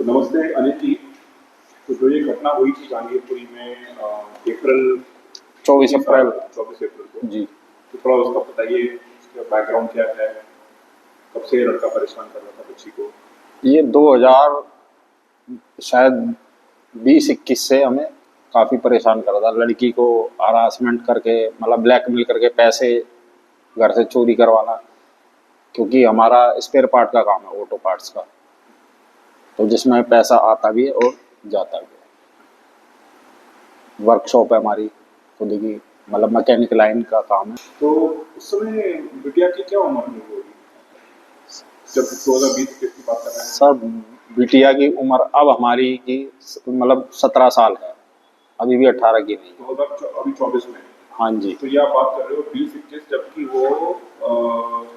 नमस्ते अनिल जी। तो जो ये घटना हुई थी जहांगीरपुरी में अप्रैल 24 अप्रैल 24 अप्रैल को, जी। तो थोड़ा उसका बताइए, उसका बैकग्राउंड क्या है, कब से ये लड़का परेशान कर रहा था बच्ची को। ये 2000 शायद 20-21 से हमें काफ़ी परेशान कर रहा था। लड़की को हरासमेंट करके, मतलब ब्लैकमेल करके पैसे घर से चोरी करवाना, क्योंकि हमारा स्पेयर पार्ट का काम है, ऑटो पार्ट्स का, तो जिसमें पैसा आता भी है और जाता भी है। वर्कशॉप है हमारी खुद की, मतलब मैकेनिक लाइन का काम है। तो उस समय बिटिया की क्या उम्र हुई होगी जब 2020 की बात कर रहे हैं? सर, बिटिया की उम्र अब हमारी की मतलब 17 साल है, अभी भी 18 की नहीं है। 2000 अभी 24 में। हाँ जी। तो ये आप बात कर रहे हो 20-21, जबकि वो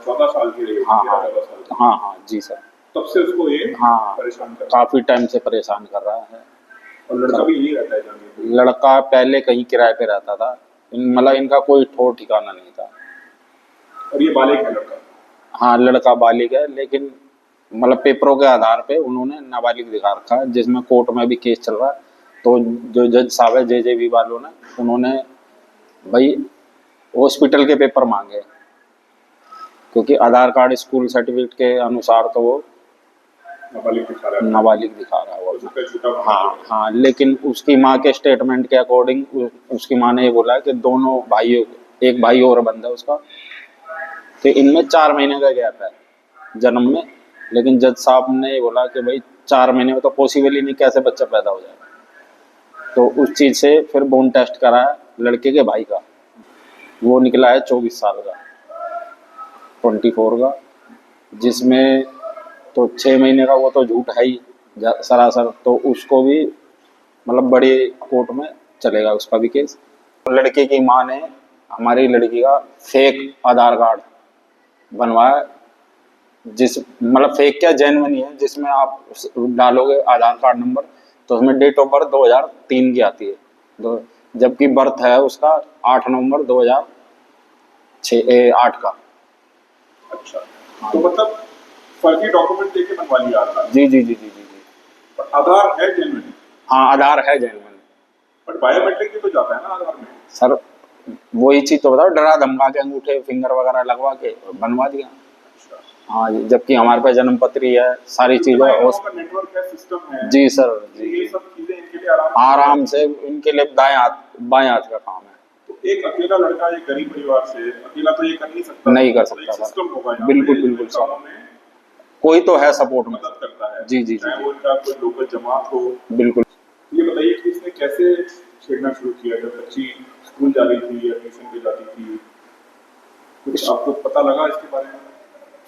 14 साल की रही, हाँ 13-14 साल की। हाँ हाँ जी सर। तब से उसको ये हाँ, परेशान कर रहा काफ़ी टाइम से परेशान कर रहा है। है। और लड़का भी यही रहता है जहांगीरपुर? लड़का पहले कहीं किराए पे रहता था, मतलब इनका कोई ठौर ठिकाना नहीं था। और ये बालिग है लड़का? हाँ, लड़का बालिग है, लेकिन मतलब पेपरों के आधार पे उन्होंने नाबालिग दिखा रखा है, जिसमें कोर्ट में भी केस चल रहा है। तो जो जज साहब है जेजेबी वालों ने, उन्होंने भाई हॉस्पिटल के पेपर मांगे, क्योंकि आधार कार्ड स्कूल सर्टिफिकेट के अनुसार तो वो नाबालिग दिखा रहा है। नाबालिग दिखा रहा है वो। उस पे झूठा बहाना हाँ दे रहा हाँ, लेकिन उसकी माँ के स्टेटमेंट के अकॉर्डिंग उसकी माँ ने ये बोला कि दोनों भाइयों, एक भाई और बंदा है उसका, तो इनमें 4 महीने का गैप है जन्म में। लेकिन जज साहब ने ये बोला कि भाई 4 महीने में तो पॉसिबल ही नहीं, कैसे बच्चा पैदा हो जाएगा। तो उस चीज़ से फिर बोन टेस्ट कराया लड़के के भाई का, वो निकला है 24 साल का, 24 का, जिसमें तो 6 महीने का वो तो झूठ है ही सरासर। तो उसको भी मतलब बड़ी कोर्ट में चलेगा उसका भी केस। लड़के की माँ ने हमारी लड़की का फेक आधार कार्ड बनवाया, जिस मतलब फेक क्या, जेन्युइन ही है, जिसमें आप डालोगे आधार कार्ड नंबर तो उसमें डेट ऑफ बर्थ 2003 की आती है, तो जबकि बर्थ है उसका 8 नवंबर 2008 का। अच्छा, तो मतलब फर्जी डॉक्यूमेंट देके बनवा लिया आधार? जी जी जी जी जी जी। पर आधार है जेन्युइन? हाँ, आधार है जेन्युइन। बट बायोमेट्रिक भी तो जाता है ना आधार में? सर, वही चीज़ तो बताओ, डरा धमका के अंगूठे फिंगर वगैरह लगवा के बनवा दिया। अच्छा, हाँ जी, जबकि हमारे पास जन्म पत्री है, सारी चीज़ें। नेटवर्क है, सिस्टम है। जी सर तो जी। ये सब चीजें इनके लिए आराम से इनके लिए बाएं हाथ का काम है। तो एक अकेला लड़का एक गरीब परिवार से अकेला तो ये कर नहीं सकता। नहीं कर तो सकता एक सर। सिस्टम होगा यहाँ बिल्कुल पे बिल्कुल इन सर, कामों में कोई तो है सपोर्ट में। मदद करता है। जी जी जी चाहे जी। वो इनका कोई लोकल जमात हो। बिल्कुल। ये बताइए कि इसने कैसे छेड़ना शुरू किया जब बच्ची स्कूल जा रही थी या ट्यूशन पे जाती थी? कुछ आपको पता लगा इसके बारे में?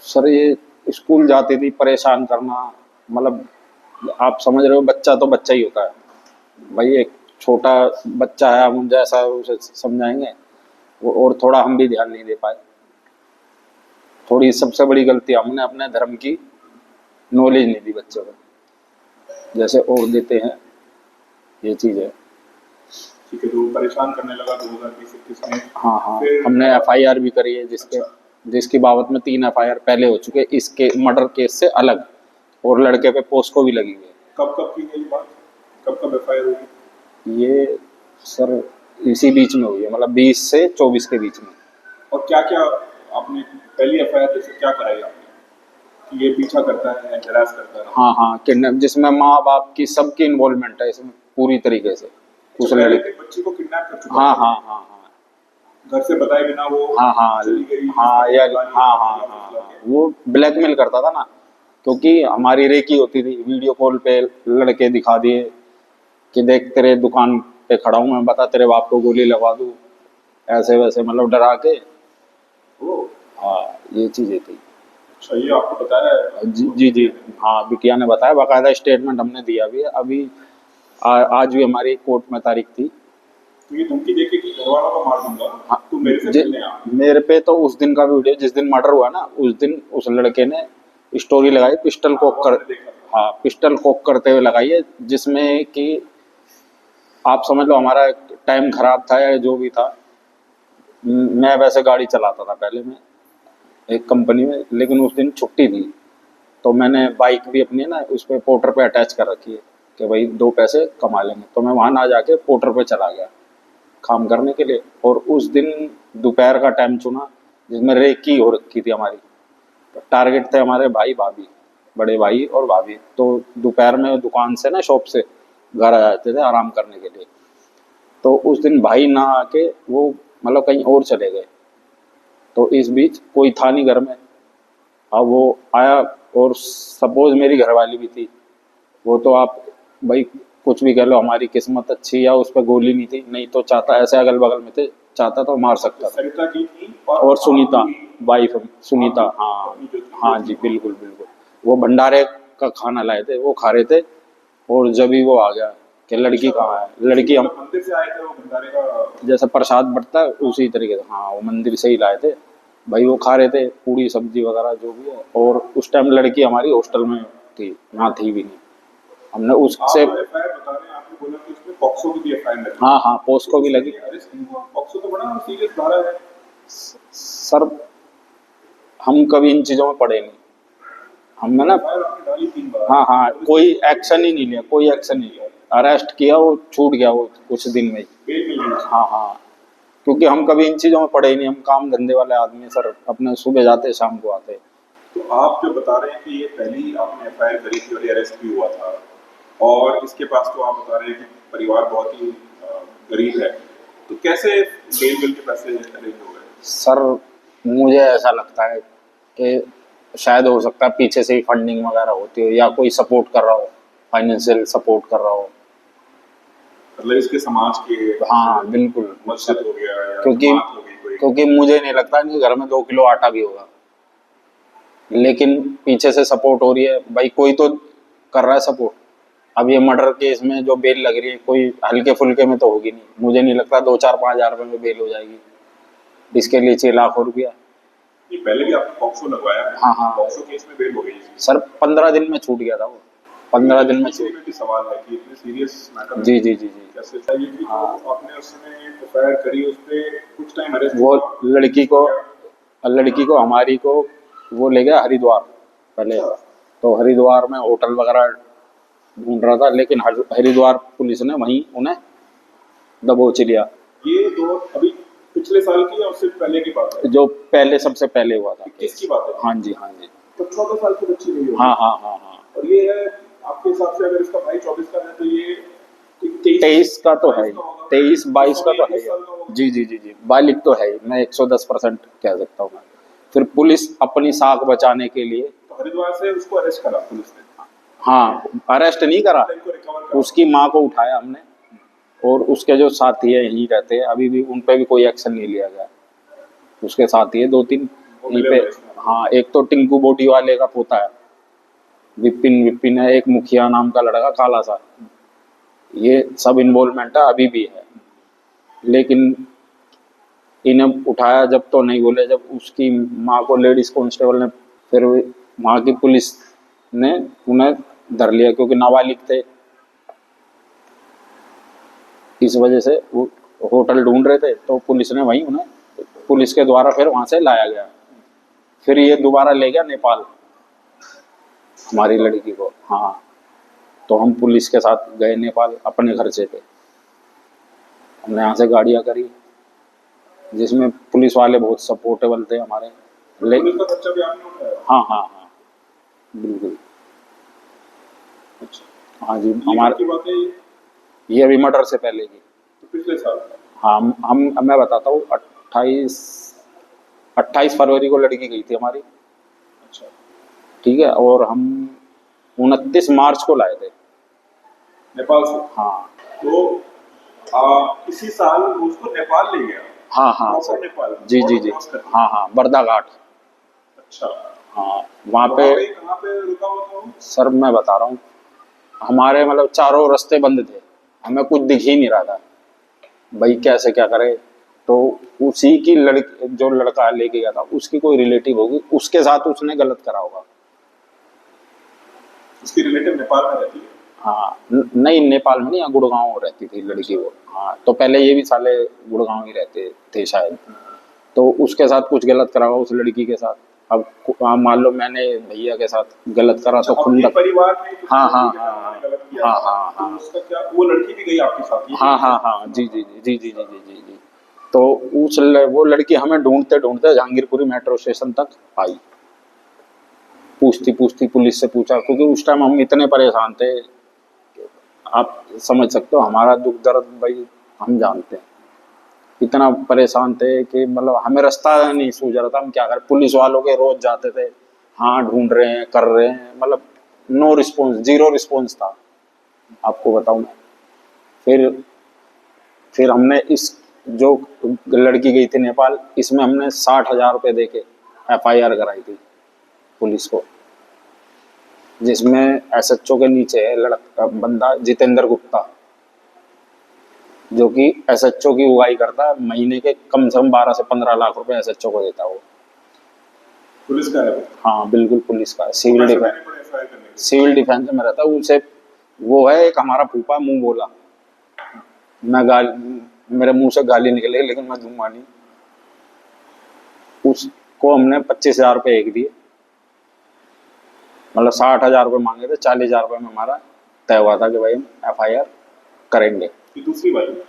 सर, ये स्कूल जाती थी, परेशान करना, मतलब आप समझ रहे हो, बच्चा तो बच्चा ही होता है भाई, एक छोटा बच्चा है, हम जैसा उसे समझाएंगे वो, और थोड़ा हम भी ध्यान नहीं दे पाए। थोड़ी सबसे बड़ी गलती हमने अपने धर्म की नॉलेज नहीं दी बच्चों को, जैसे और देते हैं, ये चीज़ है। ठीक है, तो परेशान करने लगा 2020-21 में। हाँ हाँ, फिर हमने एफआईआर भी करी है, जिसकी बाबत में 3 एफआईआर पहले हो चुके, इसके मर्डर केस से अलग, और लड़के पे पोस्को भी लगी हुई है। कब कब की गई बात? कब कब एफआईआर हुई? ये सर इसी बीच में हुई है, मतलब 20 से 24 के बीच में। और क्या क्या आपने पहली एफआईआर जैसे क्या कराई आपने कि ये पीछा करता है, हरास करता है? हाँ हाँ, किडनैप, जिसमें माँ बाप की सबकी इन्वॉल्वमेंट है इसमें पूरी तरीके से। उस पहले लड़के, भी बच्ची को किडनैप कर चुका हाँ है? हाँ हाँ हाँ घर से बताए बिना वो हाँ हाँ चली गई? हाँ, या फुसला लिया, हाँ हाँ फुसला हाँ फुसला हाँ, के। वो ब्लैकमेल करता था ना, क्योंकि हमारी रेकी होती थी, वीडियो कॉल पे लड़के दिखा दिए कि देख तेरे दुकान पे खड़ा हूँ मैं, बता तेरे बाप को गोली लगवा दूँ, ऐसे वैसे मतलब डरा के। ओ, हाँ, ये चीज़ें थी। अच्छा, ये आपको बताया है? जी जी जी। हाँ, बिटिया ने बताया, बाकायदा स्टेटमेंट हमने दिया भी है अभी। आज भी हमारी कोर्ट में तारीख थी। तो ये धमकी देके कि घर वालों को मार दूंगा, हाँ, तू मेरे से मिलने आ। मेरे पे तो उस दिन का वीडियो, जिस दिन मर्डर हुआ ना, उस दिन उस लड़के ने स्टोरी लगाई पिस्टल कोक कर, मैंने देखा था। हाँ, पिस्टल कोक करते हुए लगाई है, जिसमें कि आप समझ लो हमारा टाइम खराब था या जो भी था। मैं वैसे गाड़ी चलाता था पहले, मैं एक कंपनी में, लेकिन उस दिन छुट्टी थी, तो मैंने बाइक भी अपनी ना उस पे पोर्टर पे अटैच कर रखी है कि भाई 2 पैसे कमा लेंगे। तो मैं वहाँ ना जाके पोर्टर पे चला गया काम करने के लिए। और उस दिन दोपहर का टाइम चुना जिसमें रेकी हो रखी थी हमारी। तो टारगेट थे हमारे भाई भाभी, बड़े भाई और भाभी। तो दोपहर में दुकान से ना शॉप से घर आ जाते थे आराम करने के लिए। तो उस दिन भाई ना आके वो मतलब कहीं और चले गए। तो इस बीच कोई था नहीं घर में। अब वो आया और सपोज मेरी घरवाली भी थी। वो तो आप भाई कुछ भी कह लो, हमारी किस्मत अच्छी या उस पर गोली नहीं थी, नहीं तो चाहता, ऐसे अगल बगल में थे, चाहता तो मार सकता था। सरिता जी थी और सुनीता वाइफ सुनीता, हाँ, हाँ पत्नी जो थी, हाँ जी बिल्कुल बिल्कुल। वो भंडारे का खाना लाए थे, वो खा रहे थे और जब ही वो आ गया कि लड़की कहाँ है। लड़की हम मंदिर से आए थे वो भंडारे का। जैसे प्रसाद बढ़ता है उसी तरीके से, हाँ वो मंदिर से ही लाए थे भाई। वो खा रहे थे पूरी सब्जी वगैरह जो भी है। और उस टाइम लड़की हमारी हॉस्टल में थी, यहाँ थी भी नहीं। हमने उससे आप एफआईआर बता रहे हैं, आपने बोला कि उसमें पॉक्सो की भी एफआईआर लगी। हाँ हाँ पोस्को भी लगी। अरेस्ट नहीं हुआ? पॉक्सो तो बड़ा सीरियस धारा है। सर हम कभी इन चीज़ों में पड़े नहीं। हमने ना एफआईआर आपने डाली 3 बार। हाँ हाँ कोई एक्शन ही नहीं लिया, कोई एक्शन नहीं लिया। अरेस्ट किया, वो छूट गया वो कुछ दिन में ही। बेल मिल गई। हाँ हाँ क्योंकि हम कभी इन चीज़ों में पड़े ही नहीं। हम काम धंधे वाले आदमी हैं सर, अपने सुबह जाते शाम को आते। तो आप जो बता रहे हैं कि ये पहली आपने एफआईआर करी थी और ये अरेस्ट भी हुआ था, और इसके पास तो आप बता रहे हैं कि परिवार बहुत ही गरीब है, तो कैसे बेल मिल के पैसे अरेंज हो गए? सर मुझे ऐसा लगता है कि शायद हो सकता है पीछे से ही फंडिंग वगैरह होती हो या कोई सपोर्ट कर रहा हो, फाइनेंशियल सपोर्ट कर रहा हो। मतलब इसके समाज के, हाँ बिल्कुल, मस्जिद हो गया या क्योंकि जमात हो गई कोई। क्योंकि मुझे नहीं लगता कि घर में 2 किलो आटा भी होगा, लेकिन पीछे से सपोर्ट हो रही है भाई, कोई तो कर रहा है सपोर्ट। अब ये मर्डर केस में जो बेल लग रही है कोई हल्के फुल्के में तो होगी नहीं। मुझे नहीं लगता 2-4-5 हज़ार रुपये में बेल हो जाएगी। इसके लिए 6 लाख रुपया। ये पहले भी आपने पॉक्सो लगवाया है? हाँ, हाँ। पॉक्सो केस में बेल हो गई सर 15 दिन में छूट गया था वो, 15 दिन में छूट। भी सवाल है कि इतने सीरियस मैटर जी जी जी जी। कैसे चाहिए कि हाँ। आपने उस समय एफआईआर करी, उस पे कुछ टाइम अरेस्ट वो लड़की को हमारी को वो ले गया हरिद्वार पहले। तो हरिद्वार में होटल वगैरह ढूंढ रहा था, लेकिन हरिद्वार पुलिस ने वहीं उन्हें दबोच लिया। ये तो अभी पिछले साल की या उससे पहले की बात है? जो पहले सबसे पहले हुआ था। किसकी बात है? हाँ जी हाँ जी। तो 14 साल की बच्ची हुई हाँ हाँ हाँ हाँ। और ये है आपके हिसाब से, अगर इसका भाई 24 का है तो ये 23 का तो है ही, 23-22 का तो है ही। जी जी जी जी, बालिग तो है ही, मैं 110% कह सकता हूँ। फिर पुलिस अपनी साख बचाने के लिए तो हरिद्वार से उसको अरेस्ट करा पुलिस ने? हाँ अरेस्ट नहीं करा, इनको रिकवर करा। उसकी माँ को उठाया हमने और उसके जो साथी है यहीं रहते हैं अभी भी, उन पे भी कोई एक्शन नहीं लिया गया। उसके साथी है 2-3 यहीं पे। हाँ एक तो टिंकू बोटी वाले का पोता है, विपिन है, एक मुखिया नाम का लड़का काला सा, ये सब इन्वॉल्वमेंट है अभी भी है। लेकिन इन्हें उठाया जब तो नहीं बोले, जब उसकी माँ को लेडीज कांस्टेबल ने, फिर वहाँ की पुलिस ने उन्हें धर लिया क्योंकि नाबालिग थे। इस वजह से वो होटल ढूंढ रहे थे, तो पुलिस ने वहीं उन्हें, पुलिस के द्वारा फिर वहाँ से लाया गया। फिर ये दोबारा ले गया नेपाल हमारी लड़की को। हाँ तो हम पुलिस के साथ गए नेपाल अपने खर्चे पे। हमने यहाँ से गाड़ियाँ करी जिसमें पुलिस वाले बहुत सपोर्टेबल थे हमारे। पुलिस का खर्चा भी आपने उठाया? हाँ हाँ हाँ बिल्कुल। अच्छा। हाँ जी ये हमारे की बात है ये अभी मर्डर से पहले की। तो पिछले साल? हाँ मैं बताता हूँ, 28 फरवरी को लड़की गई थी हमारी। अच्छा। ठीक है, और हम 29 मार्च को लाए थे नेपाल से? हाँ। तो इसी साल उसको नेपाल ले गया? हाँ हाँ सर, नेपाल? जी जी जी, हाँ हाँ बरदा घाट। अच्छा। हाँ वहाँ पे कहाँ पे रुका हुआ था? सर मैं बता रहा हूँ, हमारे मतलब चारों रास्ते बंद थे, हमें कुछ दिख ही नहीं रहा था भाई, कैसे क्या करे। तो उसी की लड़की, जो लड़का लेके गया था उसकी कोई रिलेटिव होगी, उसके साथ उसने गलत करा होगा। उसकी रिलेटिव नेपाल में रहती है? हाँ नहीं नेपाल में नहीं, यहाँ गुड़गांव रहती थी लड़की वो। हाँ तो पहले ये भी साले गुड़गांव ही रहते थे शायद, तो उसके साथ कुछ गलत करा होगा उस लड़की के साथ। अब मान लो मैंने भैया के साथ गलत करा तो अपने खुंदक। परिवार में किसी हाँ हाँ लड़की के हाँ साथ आपने गलत किया हाँ था, हाँ तो हाँ उसका क्या, वो लड़की भी गई आपके साथ? ये हाँ हाँ हाँ जी जी जी जी जी जी जी जी जी। तो वो लड़की हमें ढूंढते ढूंढते जहांगीरपुरी मेट्रो स्टेशन तक आई। पूछती पूछती पुलिस से पूछा, क्योंकि उस टाइम हम इतने परेशान थे, आप समझ सकते हो हमारा दुख दर्द भाई, हम जानते हैं। इतना परेशान थे कि मतलब हमें रास्ता नहीं सूझ रहा था, हम क्या करें। पुलिस वालों के रोज जाते थे, हाँ ढूंढ रहे हैं कर रहे हैं, मतलब नो रिस्पॉन्स, जीरो रिस्पॉन्स था, आपको बताऊं। फिर फिर हमने इस जो लड़की गई थी नेपाल, इसमें हमने 60,000 रुपये दे के FIR कराई थी पुलिस को, जिसमें SHO के नीचे है लड़का बंदा जितेंद्र गुप्ता, जो कि SHO की उगाई करता है, महीने के कम से कम 12 से 15 लाख रुपए SHO को देता है वो। पुलिस का है वो? हाँ बिल्कुल पुलिस का, तो सिविल पैसे डिफेंस, देने पड़े FIR करने के लिए? सिविल डिफेंस में रहता है उसे। वो है एक हमारा फूफा, मुंह बोला, मैं मेरे मुंह से गाली निकले लेकिन मैं दूंगा नहीं। उसको हमने 25,000 रुपये एक दिए, मतलब 60,000 रुपये मांगे थे, 40,000 रुपये में हमारा तय हुआ था कि भाई हम FIR करेंगे। ये दूसरी वाली?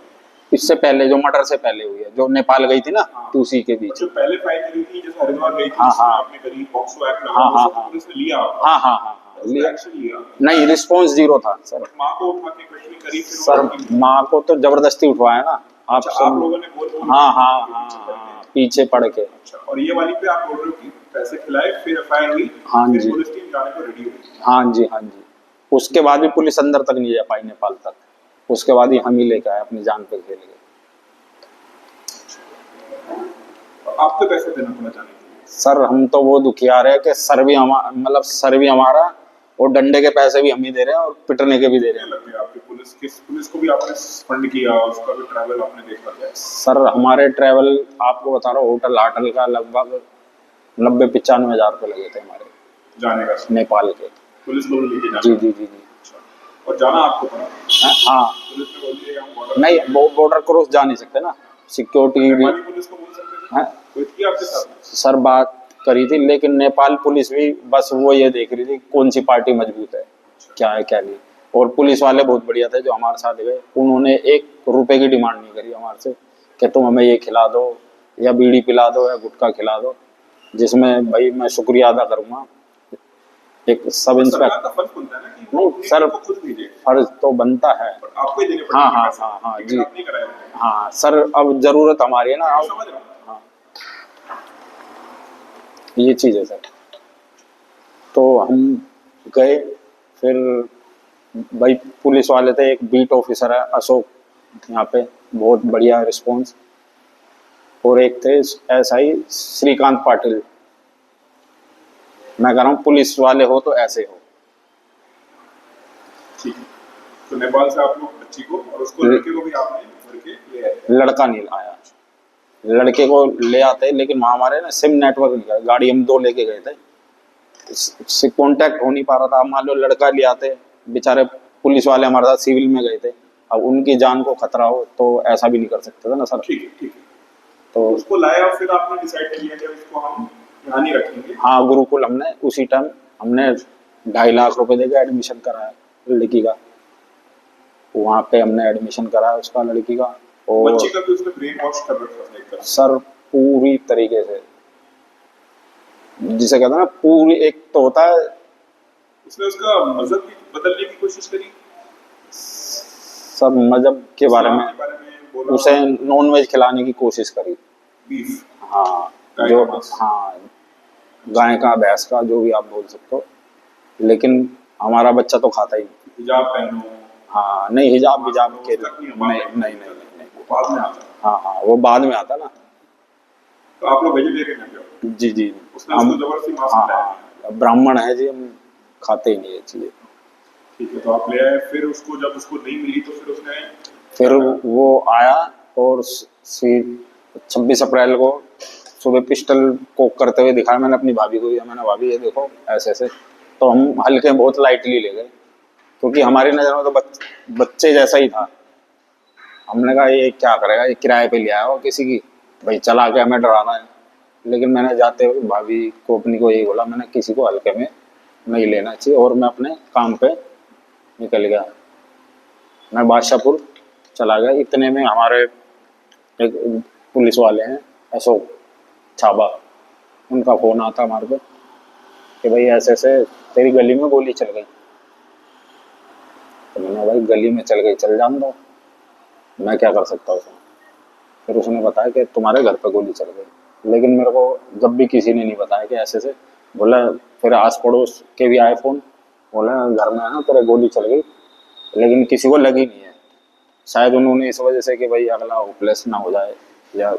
इससे पहले जो मर्डर से पहले हुई है, जो नेपाल गई थी ना, हाँ। तो उसी के और बीच। जो पहले फाइल करी थी, जैसे हरिद्वार गई थी, हाँ जिसमें हाँ आपने करी, पॉक्सो एक्ट लगा, हाँ वो हाँ सब तो हाँ पुलिस ने लिया आपका? हाँ हाँ हाँ हाँ उसका लिया। एक्शन लिया? नहीं, रिस्पॉन्स जीरो था सर। बट माँ को उठा के क्वेश्चनिंग करी, फिर वो सर लड़की? माँ को तो जबरदस्ती उठवाया ना, आप अच्छा, सब। आप लोगों ने बोल बोल हाँ के हाँ उनके हाँ पीछे पड़ हाँ गए? पीछे पड़ के। अच्छा, और ये वाली पे आप बोल रहे हो कि पैसे खिलाए, फिर FIR हुई, हाँ फिर जी पुलिस टीम जाने को रेडी हुई? हाँ जी हाँ जी। उसके बाद भी पुलिस अंदर तक नहीं जा पाई नेपाल तक, उसके बाद ही हम ही लेकर आए अपनी जान पे खेल के। आपको पैसे देना पड़ा जाने के लिए? सर हम तो वो दुखियार है कि सर भी हमारा, मतलब सर भी हमारा, और डंडे के पैसे भी हम ही दे रहे हैं और पिटने के भी दे रहे क्या हैं। लगता है आपकी पुलिस को भी आपने फंड किया, उसका भी ट्रैवल आपने देखा क्या? सर हमारे ट्रैवल, आपको बता रहा हूँ, होटल हाटल का लगभग 90-95 हज़ार रुपये लगे थे हमारे जाने का? नेपाल के। पुलिस को भी लेके जाना? जी जी जी जी। अच्छा, और जाना आपको पड़ा? हाँ पुलिस ने बोल दिया हम बॉर्डर? नहीं, वो बॉर्डर क्रॉस जा नहीं सकते ना, सिक्योरिटी भी। नेपाली पुलिस को बोल सकते थे? हाँ कोई थी आपके साथ? सर बात करी थी, लेकिन नेपाल पुलिस भी बस वो ये देख रही थी कौन सी पार्टी मजबूत है, क्या है क्या नहीं। और पुलिस वाले बहुत बढ़िया थे जो हमारे साथ गए, उन्होंने 1 रुपए की डिमांड नहीं करी हमारे से कि तुम हमें ये खिला दो या बीड़ी पिला दो या गुटखा खिला दो, जिसमें भाई मैं शुक्रिया अदा करूँगा। एक सब सरकार इंस्पेक्टर, का फर्ज बनता है ना कि नहीं वो सर, अपने को खुद भेजे, फर्ज तो बनता है। पर आपको ही देने हाँ पड़ेंगे हाँ पैसे, हाँ हाँ लेकिन जी आप नहीं कराए होंगे। हाँ सर, अब जरूरत हमारी है ना, मैं अब समझ रहा हूँ। हाँ ये चीज़ है सर। तो हम गए, फिर भाई पुलिस वाले थे, एक बीट ऑफिसर है अशोक, यहाँ पे बहुत बढ़िया रिस्पॉन्स, और एक थे SI श्रीकांत पाटिल। मैं कह रहा हूँ पुलिस वाले हो तो ऐसे हो। ठीक है, तो नेपाल से आप लोग बच्ची को और उसको, लड़के को भी आपने भर के ले आए? लड़का नहीं आया, लड़के को ले आते, लेकिन वहाँ हमारे ना सिम नेटवर्क नहीं था, गाड़ी हम 2 लेके गए थे, इससे कांटेक्ट हो नहीं पा रहा था। अब मान लो लड़का ले आते, बेचारे पुलिस वाले हमारे साथ सिविल में गए थे, अब उनकी जान को खतरा हो तो ऐसा भी नहीं कर सकते थे ना सर। ठीक है, ठीक है। तो उसको लाया और फिर आपने डिसाइड किया कि इसको हम यहाँ नहीं रखेंगे? हाँ गुरुकुल, हमने उसी टाइम हमने 2.5 लाख रुपए देकर एडमिशन कराया लड़की का, वहाँ पे हमने एडमिशन कराया उसका, लड़की का। और बच्ची का भी उसने ब्रेन वॉश कर रखा था एक तरह से? सर पूरी तरीके से, जिसे कहते हैं ना पूरी, एक तो होता है, उसने उसका मजहब भी बदलने की कोशिश करी? सब मजहब के बारे इस्लाम में, के बारे में बोला? उसे नॉन वेज खिलाने की कोशिश करी। बीफ? हाँ गाय जो, का मांस? हाँ गाय का, भैंस का, जो भी आप बोल सकते हो, लेकिन हमारा बच्चा तो खाता ही नहीं। हिजाब पहनो? हाँ नहीं, हिजाब हिजाब तो के उस तक नहीं नहीं हुआ? नहीं नहीं नहीं नहीं। वो बाद में आता है? हाँ हाँ वो बाद में आता ना। तो आप लोग वेजिटेरियन हैं क्या? जी जी उसने हम, उसको जबरदस्ती मांस हाँ खिलाया? हाँ ब्राह्मण है जी, हम खाते ही नहीं ये चीज़ें। ठीक है, तो आप ले आए, फिर उसको जब उसको नहीं मिली तो फिर उसने? फिर वो आया और फिर 26 अप्रैल को सुबह पिस्टल को करते हुए दिखाया मैंने अपनी भाभी को, मैंने भाभी ये देखो ऐसे ऐसे। तो हम हल्के बहुत लाइटली ले गए, क्योंकि हमारी नज़र में तो बच्चे जैसा ही था। हमने कहा ये क्या करेगा, ये किराए पे ले आया हो किसी की, भाई चला के हमें डराना है। लेकिन मैंने जाते हुए भाभी को अपनी को यही बोला, मैंने किसी को हल्के में नहीं लेना चाहिए, और मैं अपने काम पे निकल गया। मैं बादशाहपुर चला गया। इतने में हमारे एक पुलिस वाले हैं, अशोक छाबा, उनका फ़ोन आता हमारे पे कि भाई ऐसे ऐसे तेरी गली में गोली चल गई। तो मैंने, भाई गली में चल गई, चल जान दो, मैं क्या कर सकता हूँ उसमें। फिर उसने बताया कि तुम्हारे घर पे गोली चल गई, लेकिन मेरे को जब भी किसी ने नहीं बताया कि ऐसे से, बोला फिर आस पड़ोस के भी आए फ़ोन, बोला घर में है ना तेरे गोली चल गई, लेकिन किसी को लगी नहीं है। शायद उन्होंने इस वजह से कि भाई अगला होपलेस ना हो जाए, या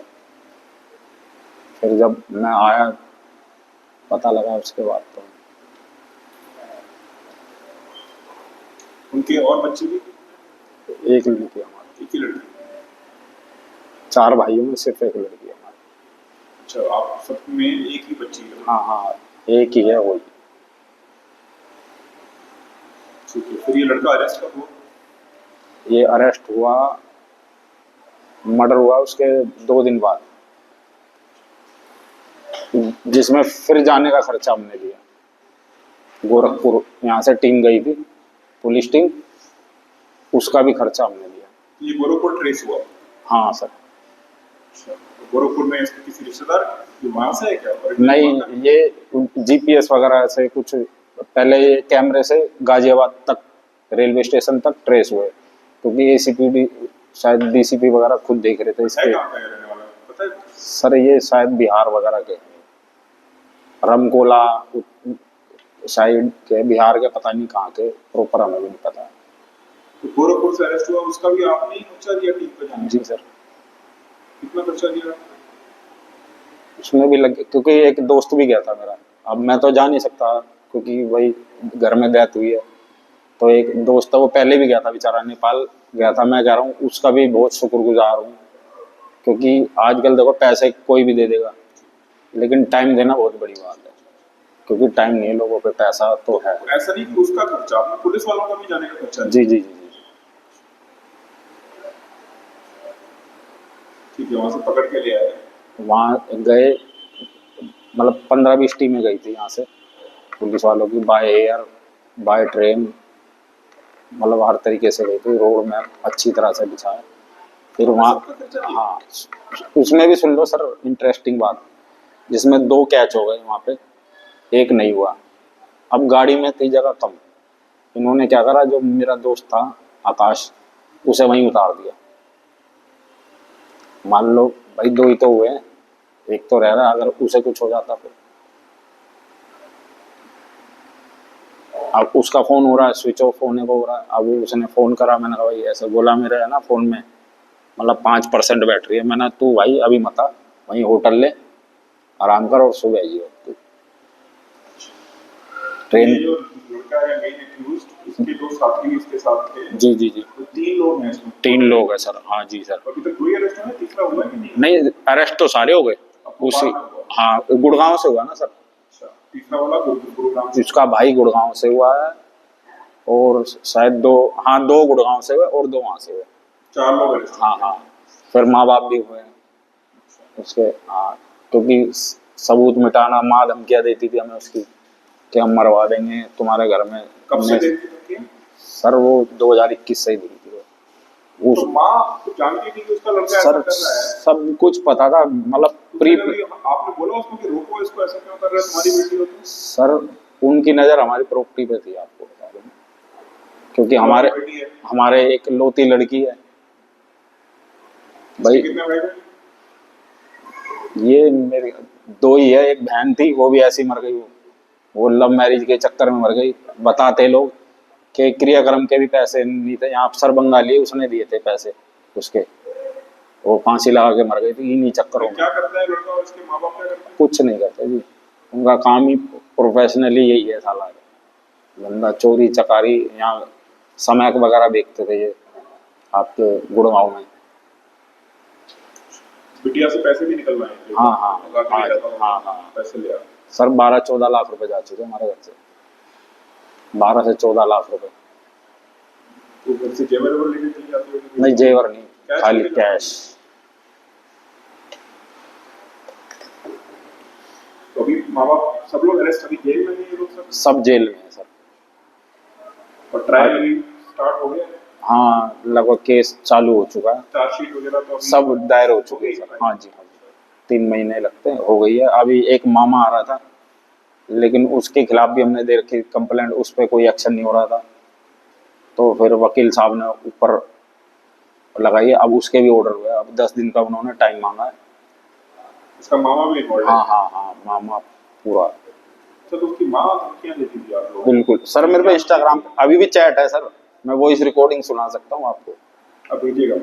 फिर जब मैं आया पता लगा उसके बाद तो। उनके और बच्चे भी? एक लड़की हमारी, एक ही लड़की? 4 भाइयों में सिर्फ एक लड़की है हमारी। अच्छा, आप सब में एक ही बच्ची है? हाँ हाँ, एक ही है वही। ठीक है, फिर ये लड़का अरेस्ट कब हुआ? ये अरेस्ट हुआ, मर्डर हुआ उसके 2 दिन बाद, जिसमें फिर जाने का खर्चा हमने दिया। गोरखपुर यहाँ से टीम गई थी, पुलिस टीम, उसका भी खर्चा हमने दिया। ये गोरखपुर ट्रेस हुआ? हाँ सर। अच्छा, तो गोरखपुर में इसके किसी रिश्तेदार जो वहाँ से है क्या? नहीं, ये जीपीएस वगैरह से कुछ पहले ये कैमरे से गाजियाबाद तक, रेलवे स्टेशन तक ट्रेस हुए, क्योंकि एसीपी शायद डीसीपी वगैरह खुद देख रहे थे इसके। कहाँ का रहने वाला पता है? सर ये शायद बिहार वगैरह के, रमकोला साइड के, बिहार के, पता नहीं कहाँ के, प्रॉपर हमें भी नहीं पता। तो गोरखपुर से अरेस्ट हुआ, उसका भी आपने ही खर्चा दिया टीम पे जाने? जी सर। कितना खर्चा दिया? उसमें भी लग, क्योंकि एक दोस्त भी गया था मेरा, अब मैं तो जा नहीं सकता क्योंकि भाई घर में डेथ हुई है। तो एक दोस्त था, वो पहले भी गया था बेचारा, नेपाल गया था। मैं कह रहा हूँ उसका भी बहुत शुक्रगुजार हूँ, क्योंकि आजकल देखो पैसे कोई भी दे देगा, लेकिन टाइम देना बहुत बड़ी बात है, क्योंकि टाइम नहीं है लोगों पे, पैसा तो है। ऐसा नहीं कि उसका खर्चा, आपने पुलिस वालों का भी जाने का खर्चा? जी जी जी जी। ठीक है, वहाँ से पकड़ के ले आए? वहाँ गए, मतलब 15-20 टीमें गई थी यहाँ से पुलिस वालों की, बाय एयर बाय ट्रेन, मतलब हर तरीके से गई थी, रोड मैप अच्छी तरह से बिछाया। फिर वहाँ, हाँ उसमें भी सुन लो सर इंटरेस्टिंग बात, जिसमें 2 कैच हो गए वहाँ पे, एक नहीं हुआ। अब गाड़ी में थी जगह कम, इन्होंने क्या करा, जो मेरा दोस्त था आकाश, उसे वहीं उतार दिया। मान लो भाई 2 ही तो हुए हैं, एक तो रह रहा, अगर उसे कुछ हो जाता फिर। अब उसका फोन हो रहा है, स्विच ऑफ होने को हो रहा है। अब उसने फोन करा, मैंने कहा भाई ऐसा बोला, मेरे है ना फोन में मतलब 5% बैटरी है। मैंने, तू भाई अभी मत आ, वहीं होटल ले, आराम कर और सुबह आइए तू। ट्रेन, ये जो लड़का है मेन एक्यूज्ड, इसके 2 साथी इसके साथ थे? जी जी जी, तो 3 लोग हैं इसमें? 3 लोग हैं सर। हाँ जी सर। अभी तक 2 ही अरेस्ट हुए, तीसरा हुआ है कि नहीं? नहीं, अरेस्ट तो सारे हो गए उसी। हाँ, गुड़गांव से हुआ ना सर। अच्छा, तीसरा वाला गुरुग्राम से? उसका भाई गुड़गांव से हुआ है, और शायद 2, हाँ 2 गुड़गांव से हुए और 2 वहाँ से हुए। 4 लोग अरेस्ट? हाँ हाँ, फिर माँ बाप भी हुए उसके। हाँ, क्योंकि सबूत मिटाना, माँ धमकियाँ देती थी हमें उसकी कि हम मरवा देंगे तुम्हारे घर में। कब से देखती थी? सर वो 2021 से ही दी थी वो। तो माँ तो जानती थी कि उसका लड़का ऐसा सर कर रहा है? सब कुछ पता था, मतलब आपने बोला उसको कि रोको इसको, ऐसा क्यों कर रहा है, तुम्हारी बेटी हो तुम? सर उनकी नज़र हमारी प्रॉपर्टी पे थी, आपको बता दूं, क्योंकि हमारे एक लौती लड़की है भाई। कितने भाई? ये मेरे 2 ही है, एक बहन थी, वो भी ऐसी मर गई। वो लव मैरिज के चक्कर में मर गई। बताते लोग कि क्रियाक्रम के भी पैसे नहीं थे, यहाँ अफसर बंगाली उसने दिए थे पैसे उसके, वो फांसी लगा के मर गई थी इन्हीं चक्करों में। क्या करता है लड़का और इसके माँ बाप क्या करते हैं? कुछ नहीं करते जी, उनका काम ही प्रोफेशनली यही है साला, बंदा चोरी चकारी, यहाँ समैक वगैरह बेचते थे ये आपके गुड़गांव में। बिटिया से पैसे भी निकलवाए? हाँ हाँ हाँ हाँ, पैसे लिया? सर 12-14 लाख रुपए जा चुके हमारे घर से, 12 से 14 लाख रुपए। तो घर से जेवर वेवर लेके चली जाती है? नहीं जेवर नहीं, खाली कैश। माँ बाप सब लोग अरेस्ट, अभी जेल में हैं ये लोग सब? सब जेल में है सर। और ट्रायल अभी स्टार्ट हो गया है? हाँ, लगभग केस चालू हो चुका है, चार्जशीट वगैरह तो अभी सब दायर हो चुके हैं सर। हाँ जी, हाँ जी, 3 महीने लगते हैं, हो गई है। अभी एक मामा आ रहा था, लेकिन उसके खिलाफ भी हमने दे रखी कंप्लेंट, उस पर कोई एक्शन नहीं हो रहा था। तो फिर वकील साहब ने ऊपर लगाई, अब उसके भी ऑर्डर हुए, अब 10 दिन का उन्होंने टाइम मांगा है। उसका मामा भी इन्वॉल्व है? हाँ हाँ हाँ, मामा पूरा। अच्छा, तो उसकी माँ धमकियां देती थी आप लोगों को? बिल्कुल सर, मेरे पे इंस्टाग्राम पे अभी भी चैट है सर, मैं वॉइस रिकॉर्डिंग सुना सकता हूँ आपको। अब भेजिएगा?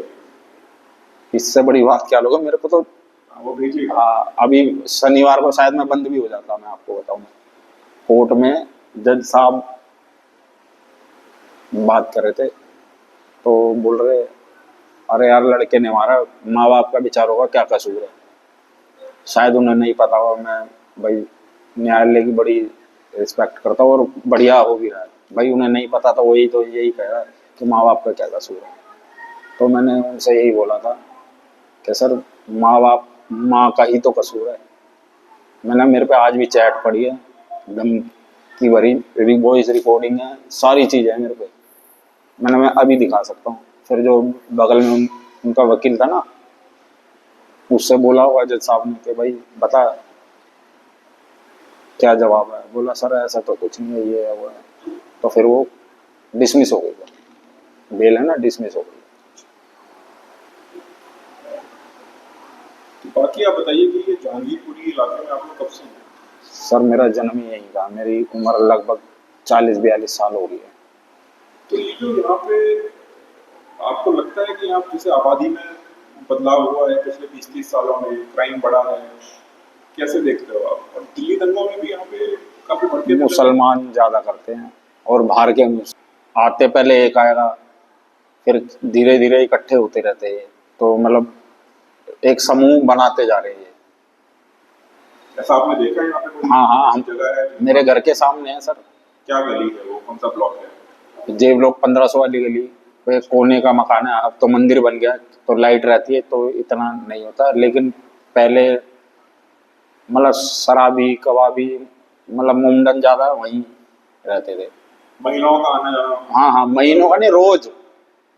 इससे बड़ी बात क्या लोगे मेरे को तो। हाँ, वो भेजिएगा। अभी शनिवार को शायद मैं बंद भी हो जाता, मैं आपको बताऊं। कोर्ट में जज साहब बात कर रहे थे, तो बोल रहे, अरे यार लड़के ने मारा, माँ बाप का विचार होगा, क्या कसूर है। शायद उन्हें नहीं पता होगा, मैं भाई न्यायालय की बड़ी रिस्पेक्ट करता हूँ और बढ़िया हो भी रहा है भाई, उन्हें नहीं पता था, वही तो यही कह रहा है कि माँ बाप का क्या कसूर है। तो मैंने उनसे यही बोला था कि सर माँ बाप, माँ का ही तो कसूर है। मैंने, मेरे पे आज भी चैट पड़ी है, एकदम की भरी वॉइस रिकॉर्डिंग है, सारी चीज़ है मेरे पे। मैं अभी दिखा सकता हूँ। फिर जो बगल में उनका वकील था ना, उससे बोला होगा जज साहब ने कि भाई बता क्या जवाब है। बोला सर ऐसा तो कुछ नहीं है, ये है वो है। तो फिर वो डिसमिस हो गई, बेल है ना, डिसमिस हो गई। तो बाकी आप बताइए कि ये जहांगीरपुरी इलाके में आप लोग कब से हैं? सर मेरा जन्म ही यहीं था, मेरी उम्र लगभग 40-42 साल हो रही है। तो ये जो यहाँ पे आपको लगता है कि यहाँ जैसे आबादी में बदलाव हुआ है पिछले 20-30 सालों में, क्राइम बढ़ा है, कैसे देखते हो आप? और दिल्ली दंगों में भी यहाँ पे काफी भड़के थे। मुसलमान ज़्यादा करते हैं और बाहर के आते पहले एक आएगा, फिर धीरे धीरे इकट्ठे होते रहते हैं, तो मतलब एक समूह बनाते जा रहे हैं। ऐसा आपने देखा है यहाँ पे कोई हाँ हाँ, ऐसी जगह है? मेरे घर के सामने है सर। क्या गली है वो, कौन सा ब्लॉक है? जे ब्लॉक 1500 वाली गली, वो एक कोने का मकान है, अब तो मंदिर बन गया तो लाइट रहती है तो इतना नहीं होता, लेकिन पहले मतलब शराबी कबाबी, मतलब मुंडन ज्यादा वहीं रहते थे। महिलाओं का आना जाना? हाँ हाँ, महीनों का नहीं, रोज।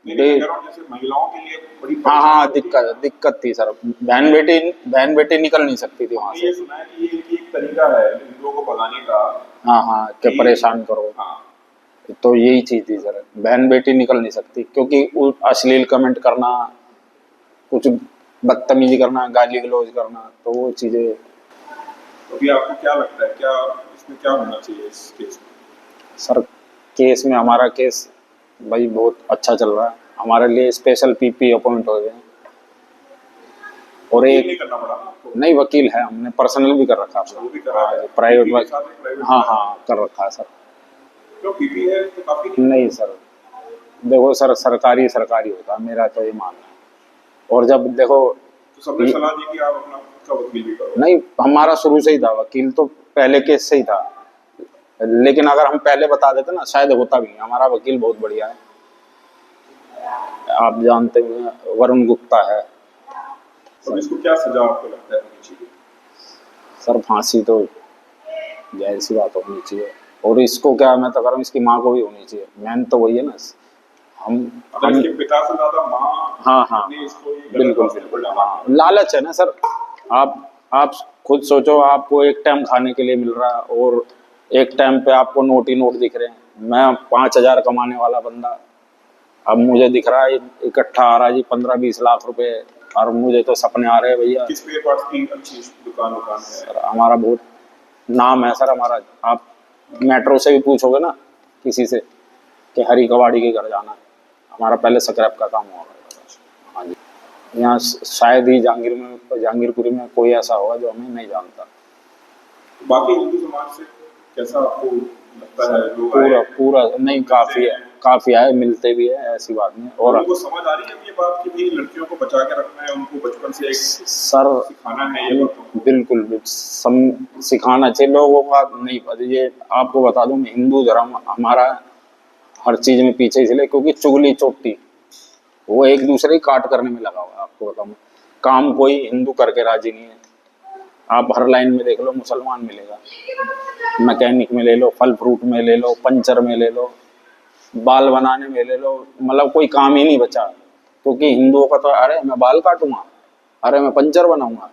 नहीं, मैं कह रहा हूँ जैसे महिलाओं के लिए बड़ी हाँ हाँ, परेशानी होती है। दिक्कत थी सर, बहन बेटी निकल नहीं सकती थी वहां हमने से। ये सुना है कि ये एक तरीका है हिंदुओं को भगाने का। हाँ हाँ, कि परेशान करो। हाँ, तो यही चीज थी सर, बहन बेटी निकल नहीं सकती, क्योंकि अश्लील कमेंट करना, कुछ बदतमीजी करना, गाली गलौज करना, तो वो चीजें। तो अभी आपको क्या लगता है, क्या इसमें क्या होना चाहिए इस केस में? सर केस में, हमारा केस भाई बहुत अच्छा चल रहा है, हमारे लिए स्पेशल पीपी अपॉइंट हो गए हैं। और ये एक नहीं करना पड़ा ना आपको? नई वकील है, हमने पर्सनल भी कर रखा वो भी है, करा है? प्राइवेट PP के साथ में प्राइवेट हाँ करा है? हाँ, कर रखा है सर। क्यों, पीपी है तो काफी नहीं सर, देखो सर, सरकारी सरकारी होता है, मेरा तो ये मानना है। और जब देखो, तो सबने सलाह दी कि आप अपना खुद का वकील भी करो? नहीं, हमारा शुरू से ही था, वकील तो पहले केस से ही था, लेकिन अगर हम पहले बता देते ना शायद होता भी नहीं। हमारा वकील बहुत बढ़िया है, आप जानते हैं, वरुण गुप्ता है। तो इसको क्या सजा आपको लगता है होनी चाहिए? सर फांसी तो जाहिर सी बात होनी चाहिए, और इसको क्या, मैं तो कह रहा हूँ इसकी माँ को भी होनी चाहिए, मैन तो वही है ना। हम मतलब इसके पिता से ज्यादा माँ हाँ हाँ, ने इसको ये गलत बिल्कुल रास्ते पर बिल्कुल, डाला। हाँ, लालच है ना सर। आप खुद सोचो, आपको एक टाइम खाने के लिए मिल रहा है और एक टाइम पे आपको नोट ही नोट दिख रहे हैं। मैं 5,000 कमाने वाला बंदा, अब मुझे दिख रहा है इकट्ठा आ रहा है जी 15-20 लाख रुपए, और मुझे तो सपने आ रहे हैं भैया। किस स्पेयर पार्ट्स की अच्छी दुकान है? सर हमारा बहुत नाम है सर हमारा, आप मेट्रो से भी पूछोगे ना किसी से कि हरी कबाड़ी के घर जाना है, हमारा पहले स्क्रैप का काम हुआ है। हाँ जी, यहाँ शायद ही जहांगीरपुरी में कोई ऐसा होगा जो हमें नहीं जानता। बाकी हिंदू समाज से कैसा आपको लगता है? लोग पूरा आए, पूरा नहीं, काफी आए, मिलते भी है, ऐसी बात नहीं। और उनको समझ आ रही है ये बात कि भाई लड़कियों को बचा के रखना है, उनको बचपन से एक सर सिखाना है ये बातों को? बिल्कुल सिखाना चाहिए लोगों का। नहीं पता, ये आपको बता दूं, हिंदू धर्म हमारा हर चीज में पीछे इसलिए क्योंकि चुगली चोटी, वो एक दूसरे की काट करने में लगा हुआ है। आपको बताऊं, काम कोई हिंदू करके राजी नहीं है, आप हर लाइन में देख लो मुसलमान मिलेगा, मैकेनिक में ले लो, फल फ्रूट में ले लो, पंचर में ले लो, बाल बनाने में ले लो, मतलब कोई काम ही नहीं बचा। क्योंकि हिंदुओं का तो अरे मैं बाल काटूंगा, अरे मैं पंचर बनाऊंगा,